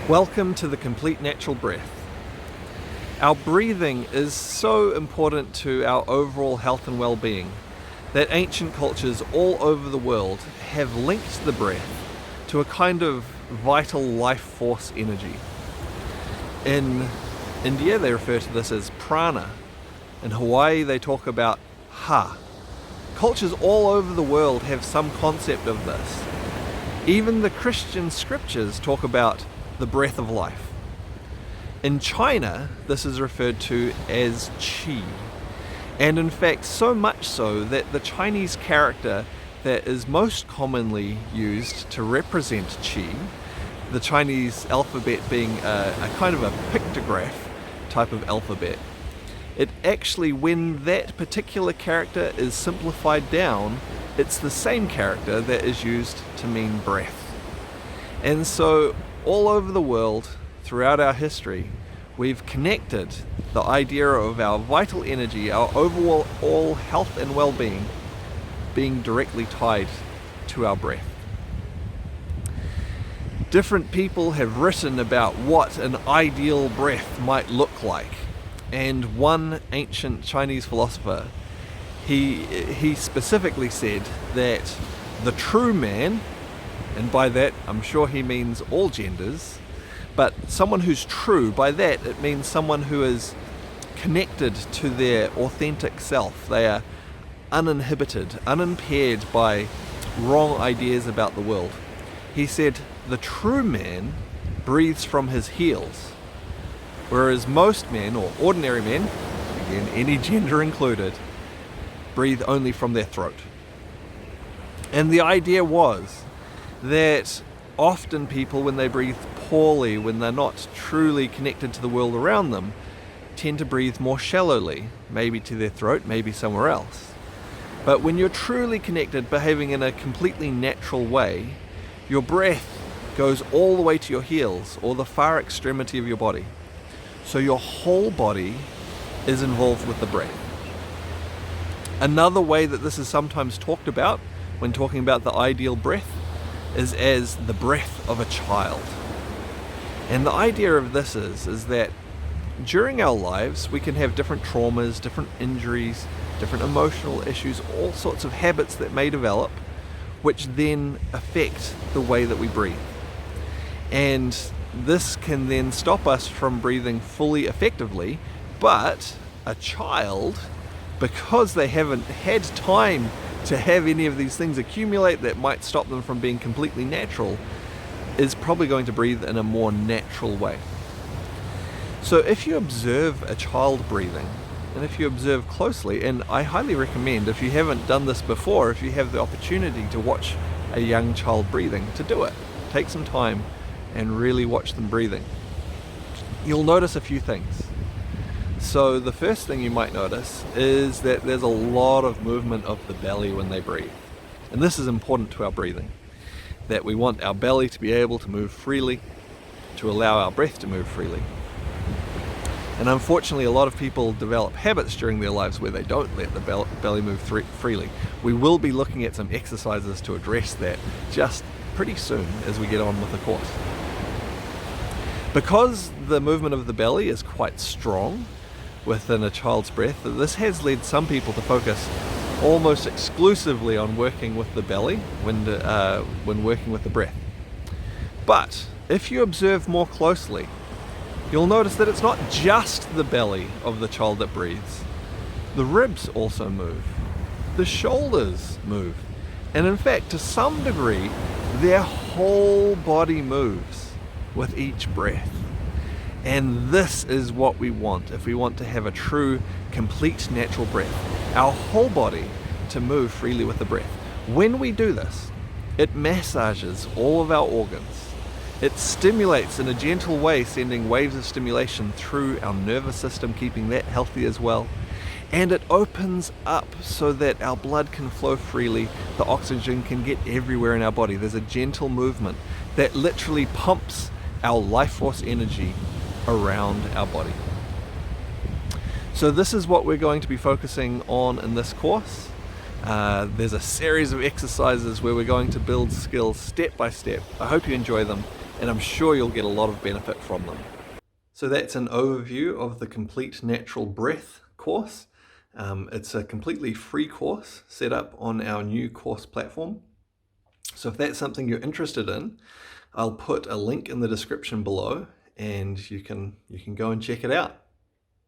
Welcome to the Complete Natural Breath. Our breathing is so important to our overall health and well-being that ancient cultures all over the world have linked the breath to a kind of vital life force energy. In India they refer to this as prana. In Hawaii they talk about ha. Cultures all over the world have some concept of this. Even the Christian scriptures talk about the breath of life. In China, this is referred to as qi. And in fact, so much so that the Chinese character that is most commonly used to represent qi, the Chinese alphabet being a kind of a pictograph type of alphabet, it actually, when that particular character is simplified down, it's the same character that is used to mean breath. And so all over the world, throughout our history, we've connected the idea of our vital energy, our overall health and well-being, being directly tied to our breath. Different people have written about what an ideal breath might look like. And one ancient Chinese philosopher, he specifically said that the true man, and by that I'm sure he means all genders, but someone who's true, by that it means someone who is connected to their authentic self. They are uninhibited, unimpaired by wrong ideas about the world. He said the true man breathes from his heels, whereas most men, or ordinary men, again any gender included, breathe only from their throat. And the idea was that often people, when they breathe poorly, when they're not truly connected to the world around them, tend to breathe more shallowly, maybe to their throat, maybe somewhere else. But when you're truly connected, behaving in a completely natural way, your breath goes all the way to your heels, or the far extremity of your body. So your whole body is involved with the breath. Another way that this is sometimes talked about when talking about the ideal breath is as the breath of a child. And the idea of this is that during our lives we can have different traumas, different injuries, different emotional issues, all sorts of habits that may develop, which then affect the way that we breathe. And this can then stop us from breathing fully effectively, but a child, because they haven't had time to have any of these things accumulate that might stop them from being completely natural, is probably going to breathe in a more natural way. So if you observe a child breathing, and if you observe closely, and I highly recommend, if you haven't done this before, if you have the opportunity to watch a young child breathing, to do it. Take some time and really watch them breathing. You'll notice a few things. So the first thing you might notice is that there's a lot of movement of the belly when they breathe. And this is important to our breathing, that we want our belly to be able to move freely, to allow our breath to move freely. And unfortunately, a lot of people develop habits during their lives where they don't let the belly move freely. We will be looking at some exercises to address that just pretty soon as we get on with the course. Because the movement of the belly is quite strong within a child's breath, this has led some people to focus almost exclusively on working with the belly when working with the breath. But if you observe more closely, you'll notice that it's not just the belly of the child that breathes. The ribs also move. The shoulders move. And in fact, to some degree, their whole body moves with each breath. And this is what we want if we want to have a true, complete natural breath. Our whole body to move freely with the breath. When we do this, it massages all of our organs. It stimulates in a gentle way, sending waves of stimulation through our nervous system, keeping that healthy as well. And it opens up so that our blood can flow freely, the oxygen can get everywhere in our body. There's a gentle movement that literally pumps our life force energy around our body. So this is what we're going to be focusing on in this course. There's a series of exercises where we're going to build skills step by step. I hope you enjoy them, and I'm sure you'll get a lot of benefit from them. So that's an overview of the Complete Natural Breath course. It's a completely free course set up on our new course platform. So if that's something you're interested in, I'll put a link in the description below, and you can go and check it out.